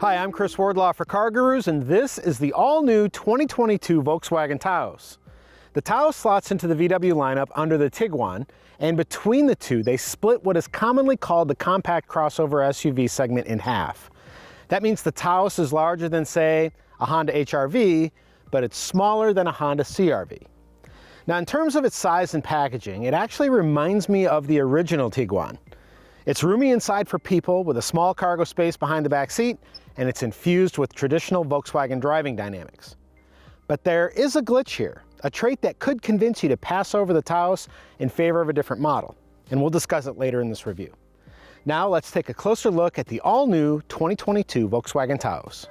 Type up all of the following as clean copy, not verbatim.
Hi, I'm Chris Wardlaw for CarGurus, and this is the all-new 2022 Volkswagen Taos. The Taos slots into the VW lineup under the Tiguan, and between the two, they split what is commonly called the compact crossover SUV segment in half. That means the Taos is larger than, say, a Honda HR-V, but it's smaller than a Honda CR-V. Now, in terms of its size and packaging, it actually reminds me of the original Tiguan. It's roomy inside for people with a small cargo space behind the back seat, and it's infused with traditional Volkswagen driving dynamics. But there is a glitch here, a trait that could convince you to pass over the Taos in favor of a different model, and we'll discuss it later in this review. Now let's take a closer look at the all-new 2022 Volkswagen Taos.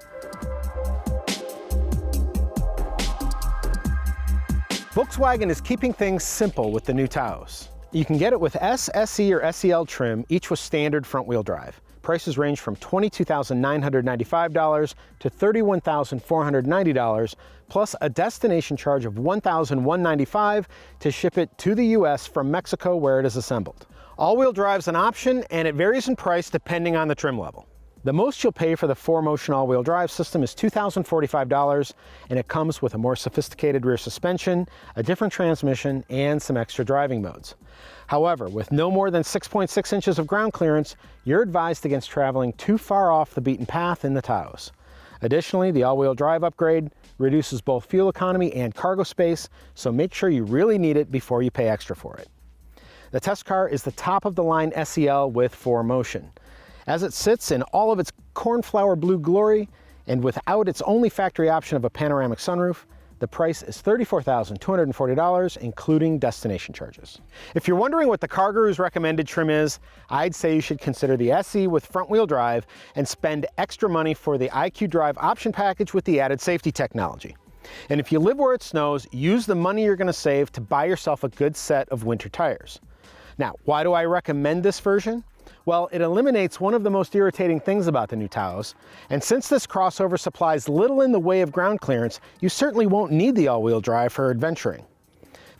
Volkswagen is keeping things simple with the new Taos. You can get it with S, SE, or SEL trim, each with standard front-wheel drive. Prices range from $22,995 to $31,490, plus a destination charge of $1,195 to ship it to the US from Mexico where it is assembled. All-wheel drive is an option, and it varies in price depending on the trim level. The most you'll pay for the 4Motion all-wheel drive system is $2,045, and it comes with a more sophisticated rear suspension, a different transmission, and some extra driving modes. However, with no more than 6.6 inches of ground clearance, you're advised against traveling too far off the beaten path in the Taos. Additionally, the all-wheel drive upgrade reduces both fuel economy and cargo space, so make sure you really need it before you pay extra for it. The test car is the top-of-the-line SEL with 4Motion. As it sits in all of its cornflower blue glory, and without its only factory option of a panoramic sunroof, the price is $34,240, including destination charges. If you're wondering what the CarGurus recommended trim is, I'd say you should consider the SE with front-wheel drive and spend extra money for the IQ Drive option package with the added safety technology. And if you live where it snows, use the money you're going to save to buy yourself a good set of winter tires. Now, why do I recommend this version? Well, it eliminates one of the most irritating things about the new Taos, and since this crossover supplies little in the way of ground clearance, you certainly won't need the all-wheel drive for adventuring.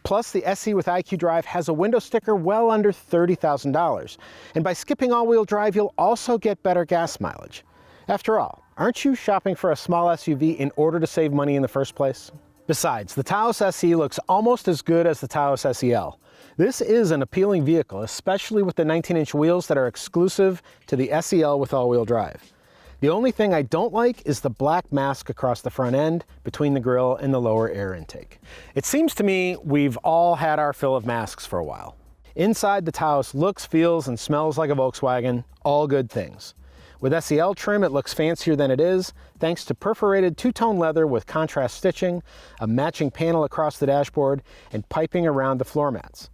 Plus, the SE with IQ Drive has a window sticker well under $30,000, and by skipping all-wheel drive, you'll also get better gas mileage. After all, aren't you shopping for a small SUV in order to save money in the first place? Besides, the Taos SE looks almost as good as the Taos SEL. This is an appealing vehicle, especially with the 19-inch wheels that are exclusive to the SEL with all-wheel drive. The only thing I don't like is the black mask across the front end between the grille and the lower air intake. It seems to me we've all had our fill of masks for a while. Inside, the Taos looks, feels, and smells like a Volkswagen, all good things. With SEL trim, it looks fancier than it is, thanks to perforated two-tone leather with contrast stitching, a matching panel across the dashboard, and piping around the floor mats.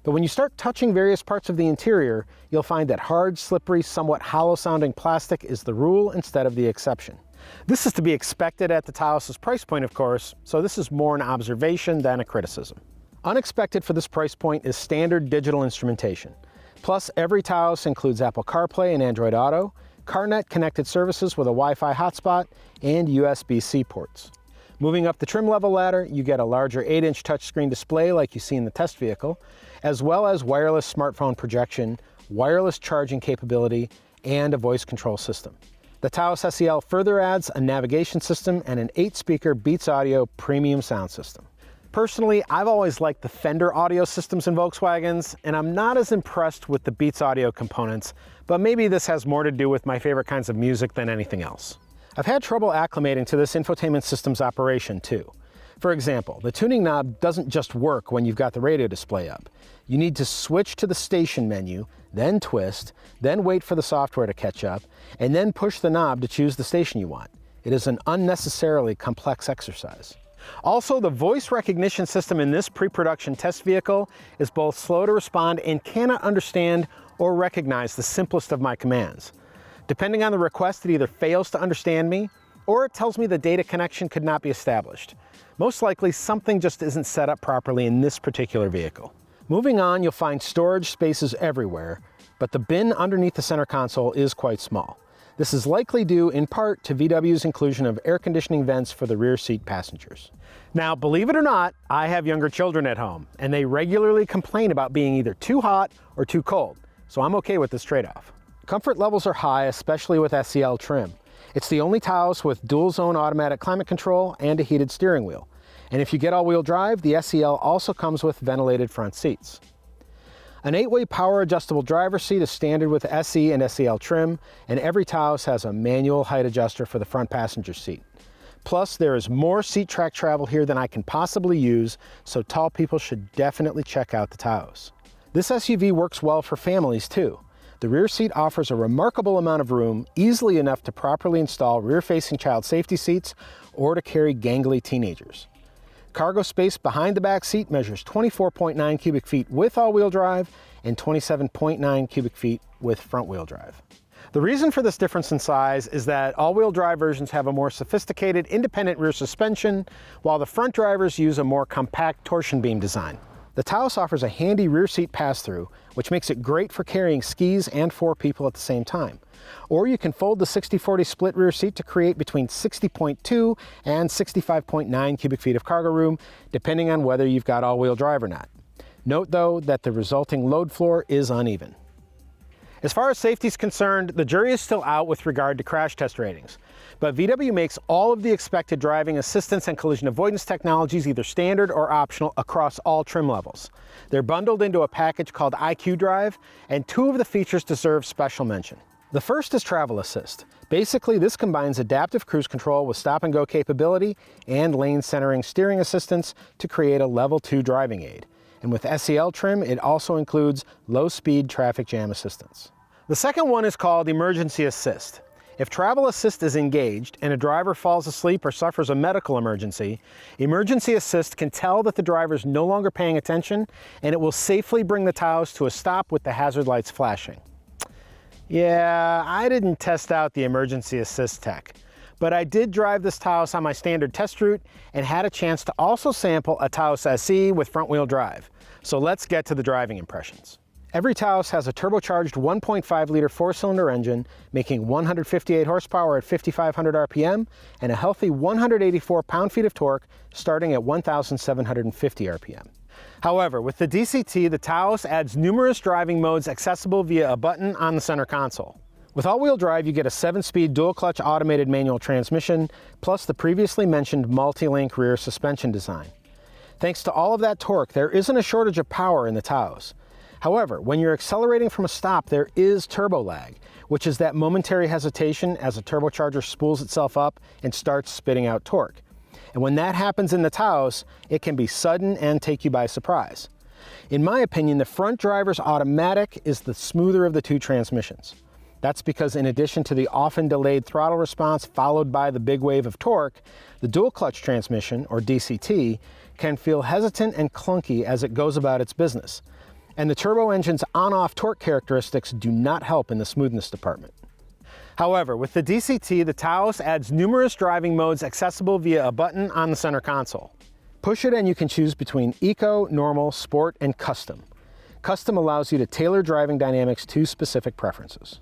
But when you start touching various parts of the interior, you'll find that hard, slippery, somewhat hollow-sounding plastic is the rule instead of the exception. This is to be expected at the Taos' price point, of course, so this is more an observation than a criticism. Unexpected for this price point is standard digital instrumentation. Plus, every Taos includes Apple CarPlay and Android Auto, CarNet connected services with a Wi-Fi hotspot, and USB-C ports. Moving up the trim level ladder, you get a larger 8-inch touchscreen display like you see in the test vehicle, as well as wireless smartphone projection, wireless charging capability, and a voice control system. The Taos SEL further adds a navigation system and an 8-speaker Beats Audio premium sound system. Personally, I've always liked the Fender audio systems in Volkswagens, and I'm not as impressed with the Beats Audio components, but maybe this has more to do with my favorite kinds of music than anything else. I've had trouble acclimating to this infotainment system's operation too. For example, the tuning knob doesn't just work when you've got the radio display up. You need to switch to the station menu, then twist, then wait for the software to catch up, and then push the knob to choose the station you want. It is an unnecessarily complex exercise. Also, the voice recognition system in this pre-production test vehicle is both slow to respond and cannot understand or recognize the simplest of my commands. Depending on the request, it either fails to understand me, or it tells me the data connection could not be established. Most likely, something just isn't set up properly in this particular vehicle. Moving on, you'll find storage spaces everywhere, but the bin underneath the center console is quite small. This is likely due in part to VW's inclusion of air conditioning vents for the rear seat passengers. Now, believe it or not, I have younger children at home, and they regularly complain about being either too hot or too cold, so I'm okay with this trade-off. Comfort levels are high, especially with SEL trim, It's the only Taos with dual-zone automatic climate control and a heated steering wheel. And if you get all-wheel drive, the SEL also comes with ventilated front seats. An 8-way power-adjustable driver's seat is standard with SE and SEL trim, and every Taos has a manual height adjuster for the front passenger seat. Plus, there is more seat track travel here than I can possibly use, so tall people should definitely check out the Taos. This SUV works well for families too. The rear seat offers a remarkable amount of room, easily enough to properly install rear-facing child safety seats or to carry gangly teenagers. Cargo space behind the back seat measures 24.9 cubic feet with all-wheel drive and 27.9 cubic feet with front-wheel drive. The reason for this difference in size is that all-wheel drive versions have a more sophisticated independent rear suspension, while the front drivers use a more compact torsion beam design. The Taos offers a handy rear seat pass-through, which makes it great for carrying skis and 4 people at the same time. Or you can fold the 60-40 split rear seat to create between 60.2 and 65.9 cubic feet of cargo room, depending on whether you've got all-wheel drive or not. Note though that the resulting load floor is uneven. As far as safety is concerned, the jury is still out with regard to crash test ratings. But VW makes all of the expected driving assistance and collision avoidance technologies either standard or optional across all trim levels. They're bundled into a package called IQ Drive, and 2 of the features deserve special mention. The first is Travel Assist. Basically, this combines adaptive cruise control with stop-and-go capability and lane centering steering assistance to create a level 2 driving aid. And with SEL trim, it also includes low-speed traffic jam assistance. The second one is called Emergency Assist. If Travel Assist is engaged and a driver falls asleep or suffers a medical emergency, Emergency Assist can tell that the driver is no longer paying attention, and it will safely bring the Taos to a stop with the hazard lights flashing. Yeah, I didn't test out the Emergency Assist tech, but I did drive this Taos on my standard test route and had a chance to also sample a Taos SE with front-wheel drive. So let's get to the driving impressions. Every Taos has a turbocharged 1.5-liter 4-cylinder engine, making 158 horsepower at 5,500 RPM and a healthy 184 pound-feet of torque starting at 1,750 RPM. However, with the DCT, the Taos adds numerous driving modes accessible via a button on the center console. With all-wheel drive, you get a 7-speed dual-clutch automated manual transmission, plus the previously mentioned multi-link rear suspension design. Thanks to all of that torque, there isn't a shortage of power in the Taos. However, when you're accelerating from a stop, there is turbo lag, which is that momentary hesitation as a turbocharger spools itself up and starts spitting out torque. And when that happens in the Taos, it can be sudden and take you by surprise. In my opinion, the front driver's automatic is the smoother of the 2 transmissions. That's because in addition to the often delayed throttle response followed by the big wave of torque, the dual clutch transmission, or DCT, can feel hesitant and clunky as it goes about its business. And the turbo engine's on-off torque characteristics do not help in the smoothness department. However, with the DCT, the Taos adds numerous driving modes accessible via a button on the center console. Push it and you can choose between Eco, Normal, Sport, and Custom. Custom allows you to tailor driving dynamics to specific preferences.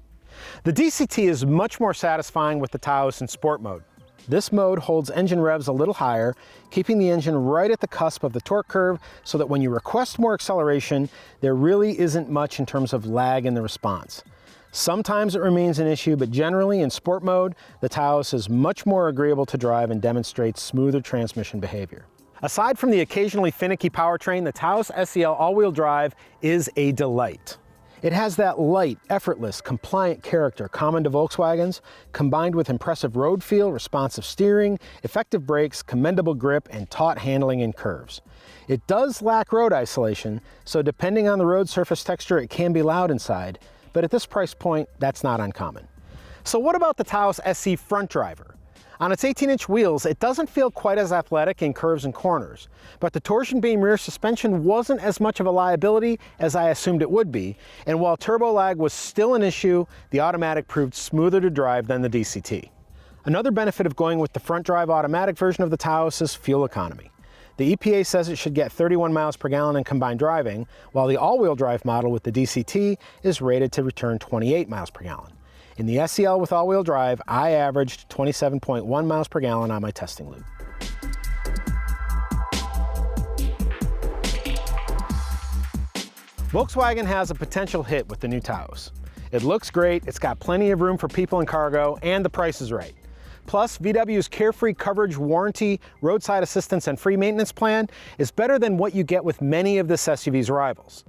The DCT is much more satisfying with the Taos in Sport mode. This mode holds engine revs a little higher, keeping the engine right at the cusp of the torque curve so that when you request more acceleration, there really isn't much in terms of lag in the response. Sometimes it remains an issue, but generally in Sport mode, the Taos is much more agreeable to drive and demonstrates smoother transmission behavior. Aside from the occasionally finicky powertrain, the Taos SEL all-wheel drive is a delight. It has that light, effortless, compliant character common to Volkswagens, combined with impressive road feel, responsive steering, effective brakes, commendable grip, and taut handling in curves. It does lack road isolation, so depending on the road surface texture, it can be loud inside, but at this price point, that's not uncommon. So what about the Taos SE front driver? On its 18-inch wheels, it doesn't feel quite as athletic in curves and corners, but the torsion beam rear suspension wasn't as much of a liability as I assumed it would be, and while turbo lag was still an issue, the automatic proved smoother to drive than the DCT. Another benefit of going with the front drive automatic version of the Taos is fuel economy. The EPA says it should get 31 miles per gallon in combined driving, while the all-wheel drive model with the DCT is rated to return 28 miles per gallon. In the SEL with all-wheel drive, I averaged 27.1 miles per gallon on my testing loop. Volkswagen has a potential hit with the new Taos. It looks great, it's got plenty of room for people and cargo, and the price is right. Plus, VW's carefree coverage, warranty, roadside assistance, and free maintenance plan is better than what you get with many of this SUV's rivals.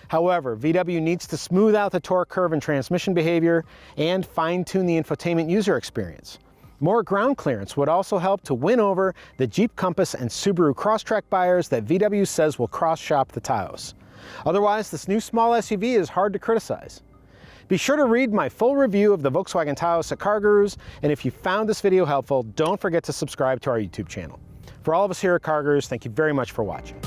However, VW needs to smooth out the torque curve and transmission behavior and fine-tune the infotainment user experience. More ground clearance would also help to win over the Jeep Compass and Subaru Crosstrek buyers that VW says will cross-shop the Taos. Otherwise, this new small SUV is hard to criticize. Be sure to read my full review of the Volkswagen Taos at CarGurus, and if you found this video helpful, don't forget to subscribe to our YouTube channel. For all of us here at CarGurus, thank you very much for watching.